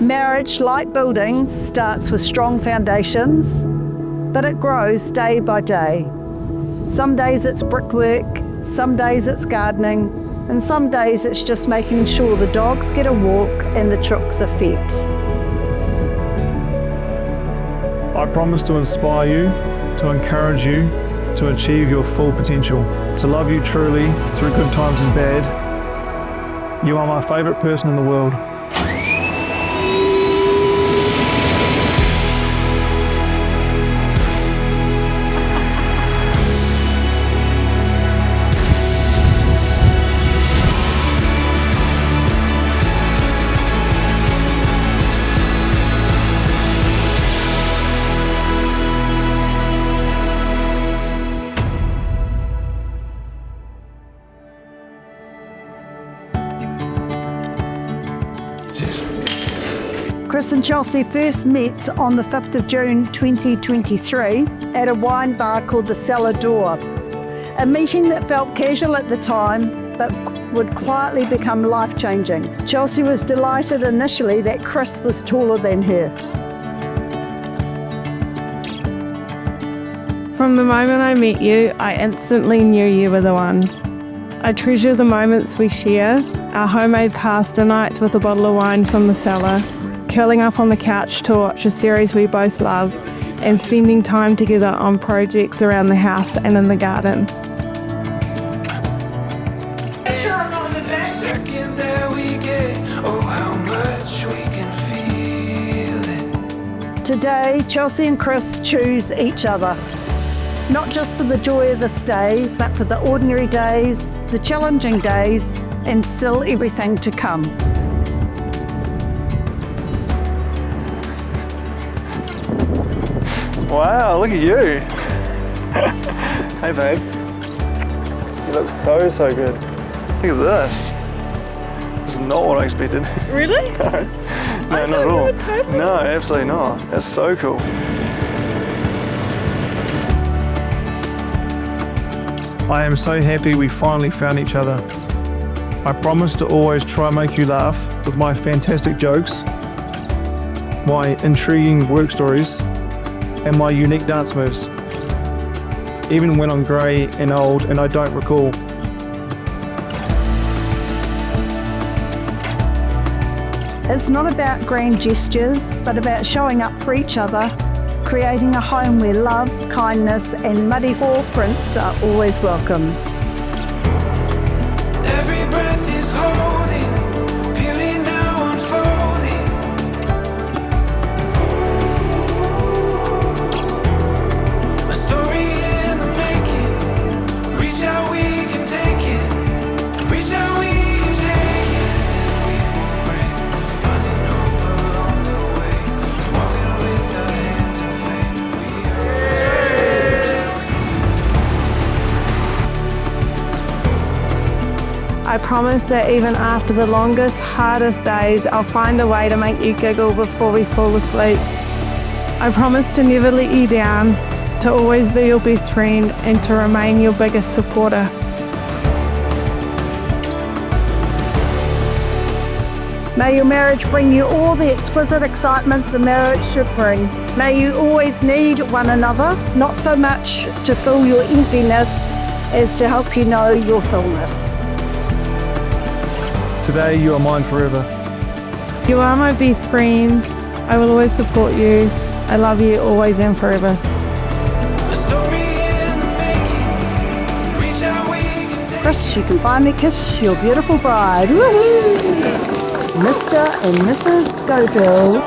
Marriage, like buildings, starts with strong foundations, but it grows day by day. Some days it's brickwork, some days it's gardening, and some days it's just making sure the dogs get a walk and the chooks are fed. I promise to inspire you, to encourage you, to achieve your full potential, to love you truly through good times and bad. You are my favourite person in the world. Chris and Chelsea first met on the 5th of June 2023 at a wine bar called the Cellar Door. A meeting that felt casual at the time, but would quietly become life-changing. Chelsea was delighted initially that Chris was taller than her. From the moment I met you, I instantly knew you were the one. I treasure the moments we share, our homemade pasta nights with a bottle of wine from the cellar, curling up on the couch to watch a series we both love, and spending time together on projects around the house and in the garden. Today, Chelsea and Chris choose each other. Not just for the joy of this day, but for the ordinary days, the challenging days, and still everything to come. Wow, look at you. Hey babe. You look so good. Look at this. This is not what I expected. Really? No, not at all. No, absolutely not. That's so cool. I am so happy we finally found each other. I promise to always try and make you laugh with my fantastic jokes, my intriguing work stories, and my unique dance moves, even when I'm grey and old and I don't recall. It's not about grand gestures, but about showing up for each other, creating a home where love, kindness, and muddy paw prints are always welcome. Every breath is holding, beauty now unfolding. A story in the making. Reach out, we can take it. Reach out, we can take it. And we won't break. Finding hope along the way. Walking with our hands of faith. I promise that even after the longest, hardest days, I'll find a way to make you giggle before we fall asleep. I promise to never let you down, to always be your best friend, and to remain your biggest supporter. May your marriage bring you all the exquisite excitements a marriage should bring. May you always need one another, not so much to fill your emptiness as to help you know your fullness. Today you are mine forever. You are my best friend. I will always support you. I love you always and forever. A story in the making. Reach out, we can take it. Chris, you can finally kiss your beautiful bride. Woo-hoo! Mr. and Mrs. Schofield.